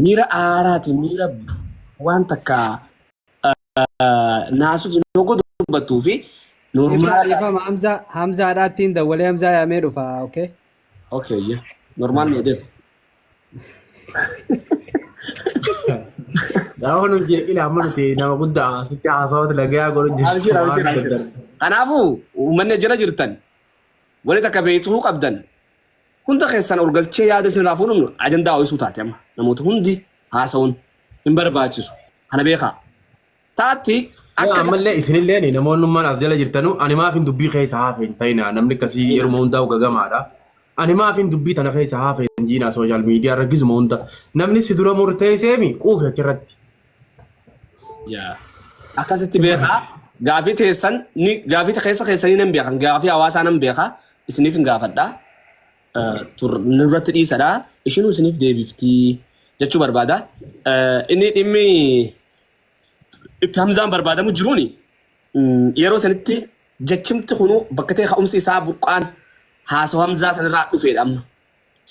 mira aaraati mira waan takka naasu jinoo godhu dubbattuu fi إبسا normaal إفهم همزة راتين ده ولا همزة يا ميرو فا أوكي okay normaal meedee Gaafa nuti jeeqile amma nuti nama guddaa asitti haasawatu dhagayaa godhu abshir jechuudha abshir waan abshir daddara. kanaafuu uummanni jala jirtan wali takka beektuu qabdan hunda keessan urgalchee yaada isin raafuu dhumnu ajandaa ho'isuu taate amma namoota hundi haasawuun hin barbaachisu kana beekaa taatti akka Ammallee isinillee namoonnummaan as jala jirtanu ani maafin dubbii keessa haafeen ta'ina namni akkasii yeruma hundaa gagamaadha. Ani maafin dubbii tana keessa haafeen jiina sooshaal miidiyaa rakkisuma hunda namni si dura murteesseemi quufe achirratti. akkasitti beekaa gaafii teessan ni gaafii keessa keessanii nan beekan gaafii hawaasaa nan beekaa isiniif hin gaafadhaa nurratti dhiisadhaa ishinuu isiniif deebiftii jechuu barbaada inni dhimmi itti hamzaan barbaadamu jiruuni yeroo sanitti jechimti kunu bakka ta'e ka'umsi isaa burqaan haasawaa hamzaa sanirraa dhufeedha amma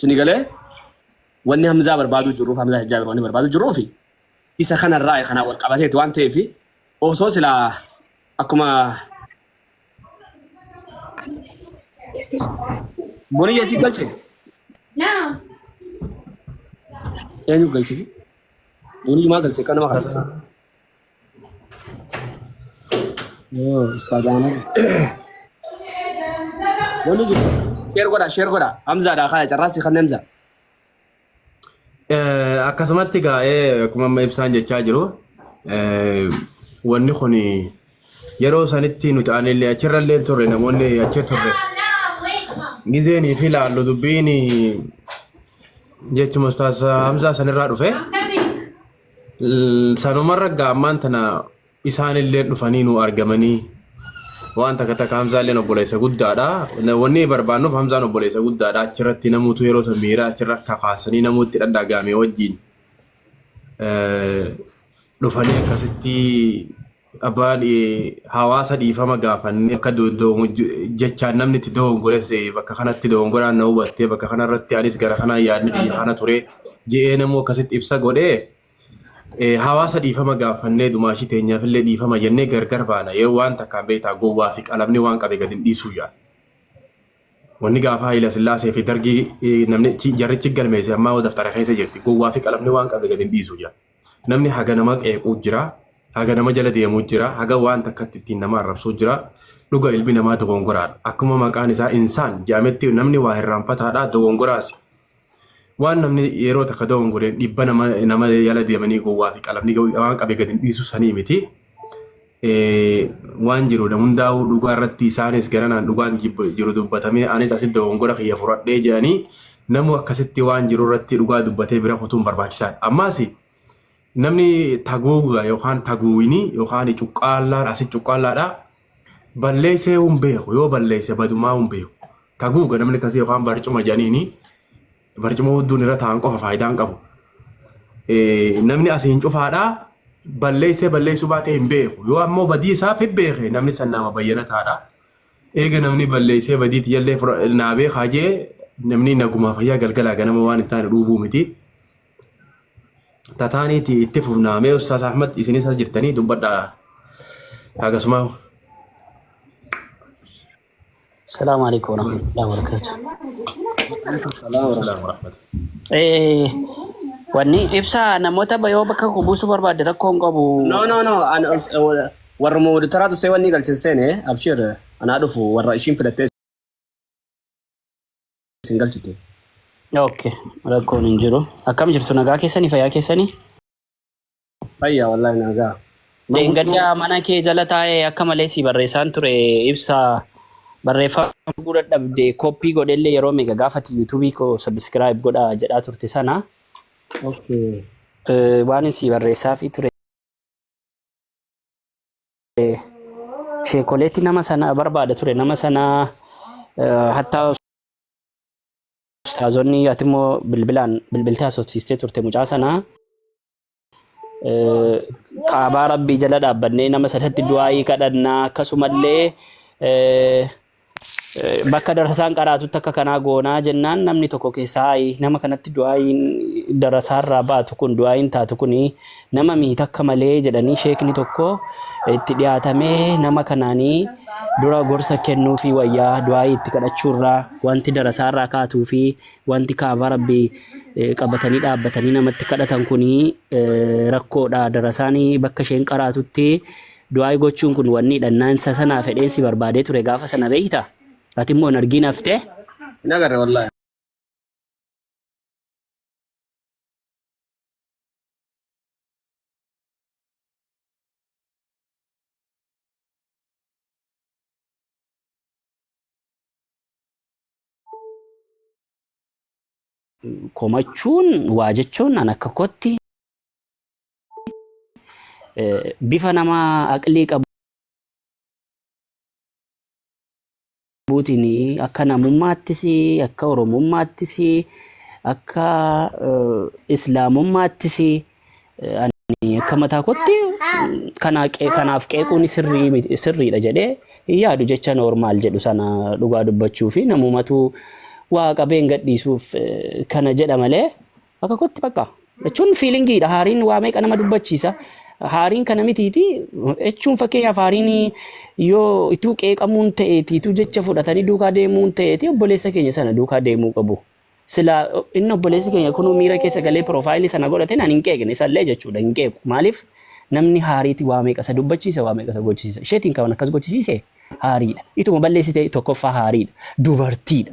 sini galee wanni hamzaa barbaaduu jiruuf hamzaa jajjaabir wanni barbaaduu jiruufi isa kanarraa kanaa wal qabateeti waan ta'eefi osoo silaa akkuma boniyya isii galche eenyu galchisi boniyyu galche kan nama kaasa ustaadana boniyyu share godha hamzaadhaa kana carraasii kan hamzaa Akkasumatti gaa'ee akkuma amma ibsaan jechaa jiru wanni kun yeroo sanitti nuti anillee achirrallee turre namoonni achi turre gizeenii fi laallu dubbiin jechuma ustaas Hamzaa sanirraa dhufe sanumarra gaammaan tana isaanillee dhufanii nu argamanii waan takka takka Hamzaalleen obboleessa guddaadha. Wanni barbaannuuf Hamzaan obboleessa guddaadha. Achirratti namoota yeroo samiira achirra kakaasanii namooti dhadhaagaame wajjin dhufanii akkasitti abbaan hawaasa dhiifama gaafannee akka jechaan namni itti dogongoresse bakka kanatti dogongoraan na hubattee bakka kanarratti anis gara kanaa yaadni kana ture je'ee namuu akkasitti ibsa godhee hawaasa dhiifama gaafannee dumaashii teenyaafillee dhiifama jennee gargar baana yoo waan takkaan beektaa gowwaa fi qalamni waan qabe gadi dhiisuu yaa. Wanni gaafa Haayila Sillaasee fi dargii namni jarrichi galmeesse ammaa daftara keessa jirti gowwaa fi qalamni waan qabe gadi dhiisuu yaa. Namni haga nama qeequu jira haga nama jala deemuu jira haga waan takkatti ittiin nama arrabsuu jira dhuga ilmi namaa dogongoraadha. Akkuma maqaan isaa insaan jaametti namni waa hirraanfataadha dogongoraasi. Waan namni yeroo takka dogongoreen dhibba nama jala deemanii gowwaa fi qalamni waan qabe gadi dhiisuu sanii miti. Waan jiru hundaa'uu dhugaa irratti isaanis garanaan dhugaan jiru dubbatamee anis asitti dogongora kiyya fudhadhee jedhanii namu akkasitti waan jiru irratti dhugaa dubbatee bira kutuun barbaachisaadha. Ammaas namni taguuga yookaan taguuyini yookaan cuqqaallaan asi cuqqaallaadha balleessee hin beeku yoo balleesse badumaa hin beeku. Taguuga namni akkasii yookaan barcuma jedhaniini barcuma hedduun irra taa'an qofa faayidaa hin qabu. Namni asiin cufaadha balleessuu baatee hin beeku yoo ammoo badii isaaf hin beeke namni san nama bayyana taadha. Eega namni balleessee badiitti jallee naabee kaajee namni naguma fayyaa galgalaa ganama waan hin taane dhuubuu miti. Tataaniiti itti fufnaamee Ustaas Ahmad isinis as jirtanii dubbadhaa akkasuma. السلام عليكم ورحمة الله وبركاته. Wanni ibsa namoota bayoo bakka kubuusu barbaade rakkoon qabu. no warra mooditaraatu see wanni galchinseene abshir anaa dhufu warra ishiin filattee isin galchite. Okay, rakkoon hin jiru. Akkam jirtu nagaa keessanii fayyaa keessanii? Fayyaa wallahi nagaa. Gaddaa mana kee jala taa'ee akka malee si barreessaan ture ibsa barreeffama guddaa dhabde koppii godhellee yeroo meeqa gaafati yuutuubii koo subscribe godhaa jedhaa turte sana. Okay. Waan si barreessaa fi ture. Sheekoleetti nama sana barbaada ture nama sana hatta ustaazonni yaatimmoo bilbiltee haasofsiistee turte mucaa sana. Kaabaa rabbii jala dhaabbannee nama sadatti du'aayii kadhannaa akkasumallee bakka darasaan qaraatutti akka kanaa goonaa jennaan namni tokko keessaa nama kanatti du'aayin darasaarraa baatu kun du'aayin taatu kun nama miita akka malee jedhanii sheekni tokko itti dhiyaatamee nama kanaanii dura gorsa kennuu fi wayyaa du'aayii itti kadhachuurraa wanti darasaarraa kaatuu fi wanti kaaba rabbii qabatanii dhaabbatanii namatti kadhatan kun rakkoodha darasaanii bakka isheen qaraatutti du'aayii gochuun kun wanni dhannaan sanaa fedheensi barbaadee ture gaafa sana beekta. Ati immoo hin argin haftee? Hin agarre wallahi. Komachuun waa jechuun an akka kootti bifa nama aqlii qabuutiin akka namummaattis akka oromummaattis akka islaamummaattis akka mataa kootti kanaaf qeequun sirriidha jedhee yaadu jecha normaal jedhu sana dhugaa dubbachuu fi namumatu waa qabeen gadhiisuuf kana jedha malee akka kootti bakka jechuun fiilingiidha haariin waa meeqa nama dubbachiisa haariin kana mitiiti jechuun fakkeenyaaf haariin yoo ituu qeeqamuun ta'eeti ituu jecha fudhatanii duukaa deemuun ta'eeti obboleessa keenya sana duukaa deemuu qabu sila inni obboleessi keenya kun miira keessa galee piroofaayilii sana godhate naan hin qeeqne isallee jechuudha hin qeequ maaliif namni haariiti waa meeqa isa dubbachiisa waa meeqa isa gochisiisa isheetiin kan akkas gochisiise haariidha ituma balleessite tokkoffaa haariidha dubartiidha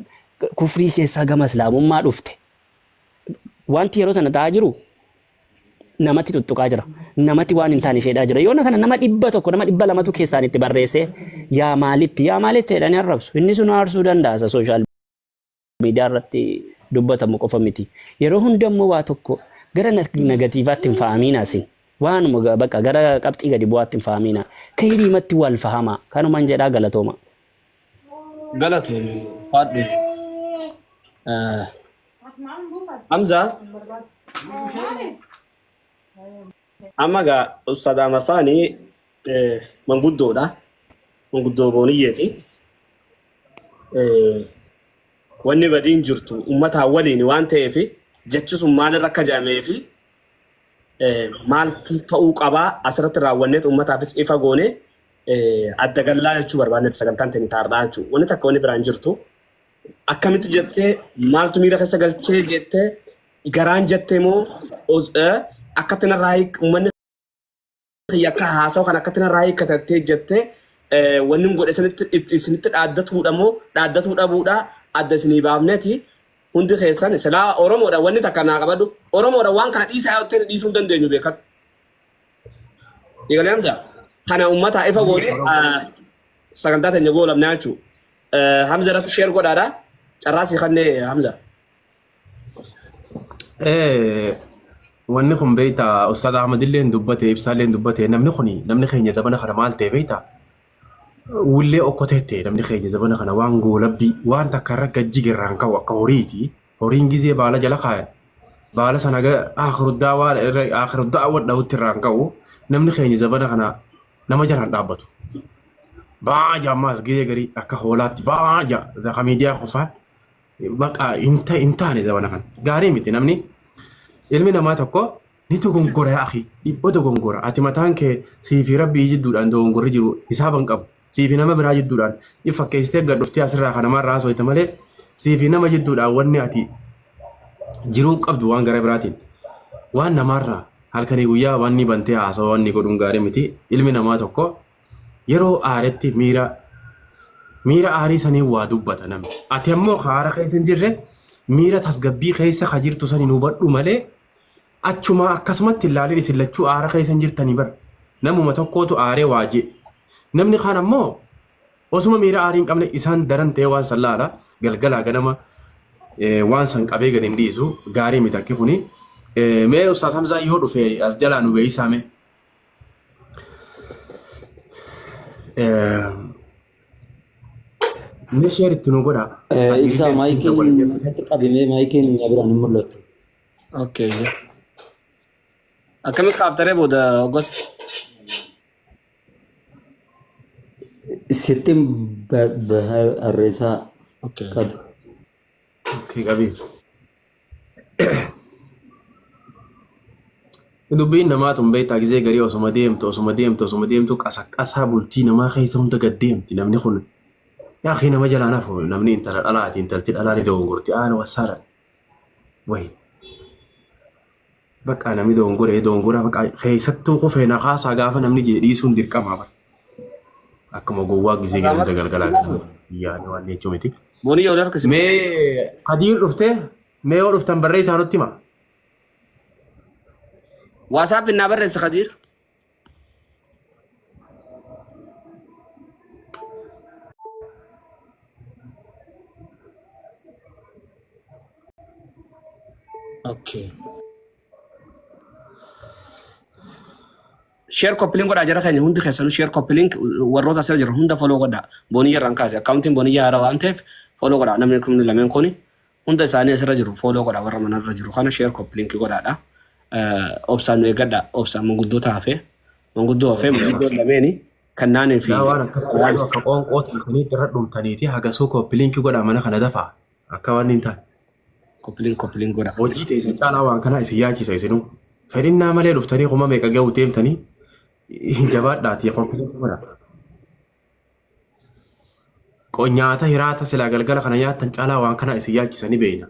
kufrii keessaa gama islaamummaa dhufte wanti yeroo sana ta'aa jiru namatti tuttuqaa jira namatti waan hin taane sheedhaa jira yoo kana nama 100 nama 200 keessaan itti barreesse yaa maalitti jedhanii arrabsu inni sun aarsuu danda'a sooshaal miidiyaa irratti dubbatamu qofa miti yeroo hundammoo waa tokko gara negatiivaatti hin fa'amiinaasin waanuma bakka gara qabxii gadi bu'aatti hin fa'amiina kaydimatti wal fahamaa kanumaan jedhaa galatooma galatoome faadhu Hamza amma gaa Ustaad Amafaani manguddoodha manguddoo booniyyeeti wanni badiin jirtu ummata waliin waan ta'eef jechi sun maalirra akka jedhameefi maaltu ta'uu qabaa asirratti raawwanneet ummataafis ifa goone adda gallaa jechuu barbaanneet sagantaan ta'e taardhaa jechuu wanni takka wanni biraan jirtu akkamitti jettee maaltu miira keessa galchee jettee garaan jettee moo akkatina raayii uummanni akka haasawu kan akkatina raayii katattee jettee wanni godhe isinitti dhaaddatuudha moo dhaaddatuu dhabuudha adda isinii baafneeti hundi keessan silaa Oromoodha wanni takka naa qabadhu Oromoodha waan kana dhiisaa yoo ta'e dhiisuu dandeenyu beekan. Eegalee Hamza kana uummata ifa goone sagantaa teenya goolabnaa jechuudha. Hamza irratti sheer godhaadha. Carraasii kannee Hamza. Wanni kun beekta Ustaad Ahmadillee dubbate ibsaallee dubbate namni keenya zabana kana maal ta'e beekta wullee okkoteette namni keenya zabana kana waan goolabbii waan takka irra gajjigirraan ka'u akka horiiti horiin gizee baala jala kaayan baala sana akhiruddaa wadha'utti irraan ka'u namni keenya zabana kana nama jalaan dhaabbatu. Baaja ammaas gizee garii akka hoolaatti baaja zaka miidiyaa qofaan baqa intaane zabana kana gaarii miti namni ilmi namaa tokko ni dogongora akhi dhibba dogongora ati mataan kee siifi rabbii jidduudhaan dogongorri jiru hisaaban qabu siifi nama biraa jidduudhaan ifa keessee gad dhuftee asirraa kana marraa soita malee siifi nama jidduudhaan wanni ati jiruu qabdu waan gara biraatiin waan namarraa halkanii guyyaa wanni bantee haasawaa wanni godhuun gaarii miti ilmi namaa tokko yeroo aaretti miira aarii sanii waa dubbata namni ati ammoo haara keessa hin jirre miira tasgabbii keessa ka jirtu sanii nu hubadhu malee achuma akkasumatti ilaalee isin lachuu aara keessa hin jirtanii bar namuma tokkootu aaree waajee namni kaan ammoo osuma miira aarii hin qabne isaan daran ta'ee waan sallaala galgalaa ganama waan san qabee gad hin dhiisu gaarii miti akki kuni mee Ustaaz Hamzaa yoo dhufe as jalaa nu beeyisaame ni sheer itti nu godha ibsaa maayikiin qabimee maayikiin biraan hin mul'atu. Okay. Akkamitti kaaftaree booda gosa? Sittin barreessaa Okay. qabu. qabii. Dubbiin namaa tun beektaa gisee garii osuma deemtu qasaa bultii namaa keessa hunda gad deemti namni kun. Yaa akhi nama jalaan hafu namni intala dhalaati intalti dhalaan ni dogongorti aana wasaalan. Wayi. Bakka namni dogongora bakka keessattuu qofeena haasaa gaafa namni dhiisuun dirqama bara. Akkuma gowwaa gisee galata galgalaa yaani waan jechuun miti. Booni yoo darkisi. Mee hadiin dhuftee mee yoo dhuftan barreessaa nutti hima. WhatsApp innaa barreessa Khadiir. Okay. Share coupling godhaa jara keenya hundi keessanuu share coupling warroota asirra jiran hunda follow godhaa. Booniyyaa irraan kaase akkaawuntiin booniyyaa haaraa waan ta'eef follow godhaa namni kun lameen kuni hunda isaanii asirra jiru follow godhaa warra manarra jiru kana share coupling godhaadha. Obsaan nu eeggadha obsaan manguddoota hafee manguddoo lameeni kannaanii fi waan akka qoonqoo ta'anii irra dhumtaniiti hagasoo coupling godhaa mana kana dafaa akka waan hin taane. Coupling godhaa. Hojii teessan caalaa waan kana isin yaachisa isinuu fedhinnaa malee dhuftanii kuma meeqa ga'u deemtanii jabaadhaati qophii godhaa. Nyaata hiraata silaa galgala kana nyaattan caalaa waan kana isin yaachisanii beeyna.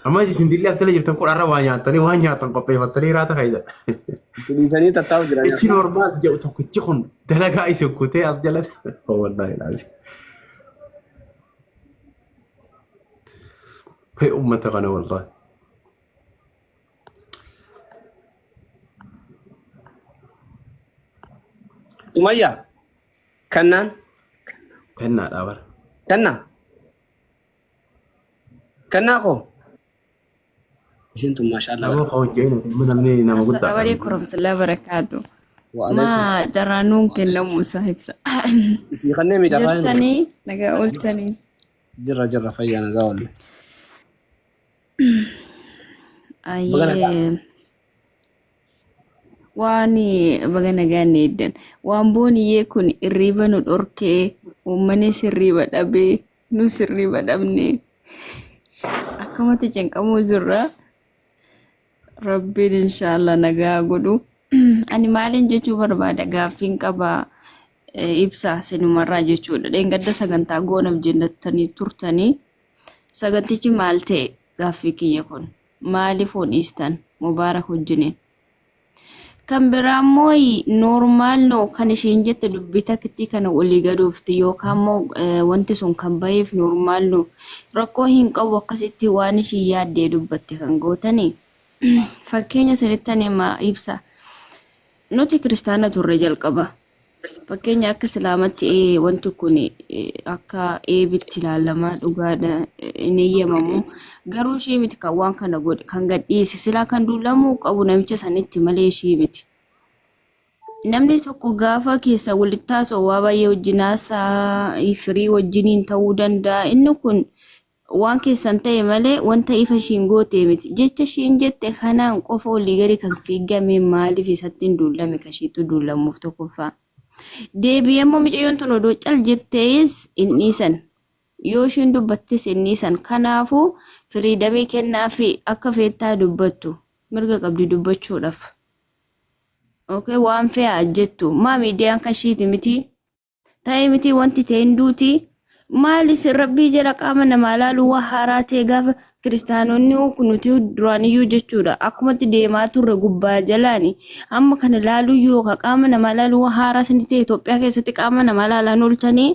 Amma isin dillee as tala jirtan kun arra waa nyaatanii waan nyaatan qopheeffattanii hiraata fayyada. Dhiisanii tattaa'u jiran. Itti normaal jedhu tokkichi kun dalagaa isin kutee as jalatti. Wallaahi ilaali. Hee uummata kana wallaahi. Umayyaa kannaan. Kennaadhaa bara. Kannaa koo. Ishiin tun maashaallah. Nama hojjeenu namni nama guddaa. Assalamu alaikum warahmatullahi wabarakatuh. Ma jaranuun kennamu sahibsa. Isii kanneen miidhagaa. Jirtanii nagaa ooltanii. Jirra fayyaa nagaa oolle. Ayyee. Waan baga nagaan eeddan. Waan booniyyee kun irriiba nu dhorkee uummanni sirriiba dhabee nu sirriiba dhabne. Akkamatti cinqamuu jirra. Rabbiin inshallah nagaa godhu. Ani maalin jechuu barbaada gaaffiin qaba ibsa sinumarraa jechuudha. Dheengadda sagantaa goonaaf jennattanii turtanii. Sagantichi maal ta'e gaaffii kiyya kun? Maaliif hodhiistan? Mubaarak wajjiniin. Kan biraammoo normaal no kan ishiin jette dubbii takkitti kana walii gaduufti yookaan immoo wanti sun kan baheef normaal no rakkoo hin qabu akkasitti waan ishii yaaddee dubbatte kan gootanii. Fakkeenya sanittanii ma ibsa. Nuti kiristaana turre jalqaba. Fakkeenya akka islaamatti wanti kun akka eebitti ilaalamaa dhugaadha hin eeyyamamu. Garuu ishii miti kan waan kana godhe kan gadhiise silaa kan duulamuu qabu namicha sanitti malee ishii miti. Namni tokko gaafa keessa walitti taasoo waa baay'ee wajjinaasaa firii wajjiniin ta'uu danda'a. Inni kun waan keessan ta'e malee wanta ifa ishiin goote miti. Jecha ishiin jette kanaan qofa olii gadi kan fiigame maaliif isatti hin duulame kashiitu duulamuuf tokkoffaa. Deebi'ee immoo mucayyoon tun odoo cal jettees hin dhiisan. Yoo ishiin dubbattes hin dhiisan. Kanaafuu firiidamii kennaa fi akka feettaa dubbattu mirga qabdi dubbachuudhaaf. Okay, waan fe'aa jettu maa miidiyaan kashiiti miti. Ta'ee miti wanti ta'e hinduuti. Maalis rabbii jala qaama namaa laaluu waa haaraa ta'e gaafa kiristaanonni nuti duraaniyyuu jechuudha. Akkumatti deemaa turre gubbaa jalaani. Amma kana laaluu yookaan qaama namaa laaluu waa haaraa sani ta'e Itoophiyaa keessatti qaama namaa laalaan ooltanii.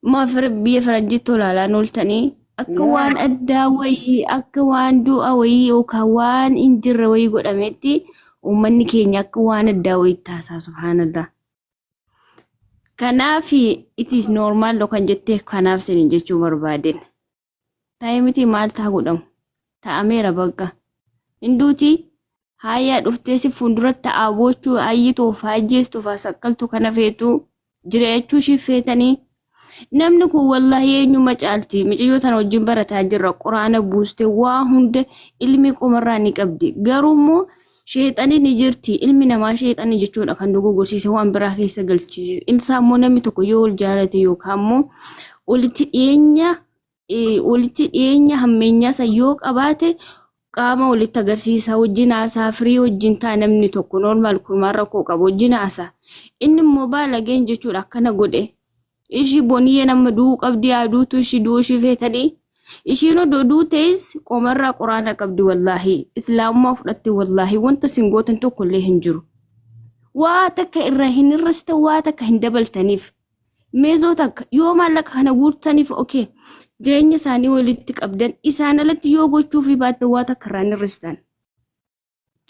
Maaf biyya faranjiitti olaalaan ooltanii. Akka waan addaa wayii akka waan du'a wayii yookaan waan hin jirre wayii godhametti uummanni keenya akka waan addaa wayii taasaa subhaanallah. Kanaaf it is normal kan jettee kanaaf sinin jechuu barbaaden. Ta'ee miti maal ta'a godhamu? Ta'ameera bakka. Hinduuti hayyaa dhuftee si fuulduratti ta'aa bochuu ayyituu faajjeestuu faasakkaltuu kana feetu jiraachuu ishii feetanii. Namni kun wallahi eenyuma caalti. Mucayyoo tana wajjin barataa jirra. Quraana buustee waa hunda ilmi qomarraa ni qabdi. Garuu immoo Sheexanii ni jirti. Ilmi namaa sheexanii jechuudha kan dogoggorsiise waan biraa keessa galchisiise. Insaa immoo namni tokko yoo ol jaalate yookaan immoo walitti dhiyeenya hammeenyaa isa yoo qabaate qaama walitti agarsiisa wajjin haasaa firii wajjin taa namni tokko normaal kulmaan rakkoo qabu wajjin haasaa. Inni immoo baalageen jechuudha akkana godhe. Ishii boniyyee nama du'uu qabdi yaaduutu ishii du'uu ishii feetanii. Ishiin odoo duutees qomarraa quraana qabdi wallaahi. Islaamummaa fudhatte wallaahi wanta singootan tokkollee hin jiru. Waa takka irraa hin irraste waa takka hin dabaltaniif. Meezoo takka yoo maallaqa kana guutaniif okee. Jireenya isaanii walitti qabdan isaan alatti yoo gochuu fi baatte waa takka irraa hin irristan.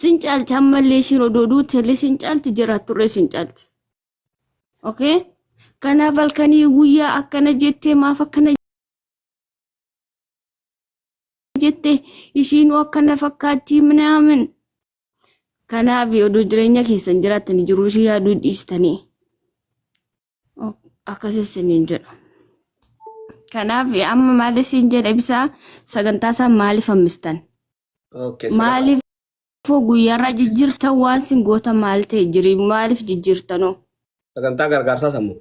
Sin caalti ammallee ishiin odoo duuteellee sin caalti jiraatturree sin caalti. Okay? Kanaaf halkanii guyyaa akkana jettee maaf akkana jette ishiin akkana fakkaatti minaamin. Kanaaf odoo jireenya keessan jiraatanii jiruu ishii yaaduu dhiistanii. Akkasisiniin jedhu. Kanaaf amma maalisiin jedha ibsaa sagantaa isaa maaliif hammistan? Maaliif guyyaarraa jijjiirtan waan sin goota maal ta'e jiri maaliif jijjiirtanoo? Sagantaa gargaarsaa sammuu.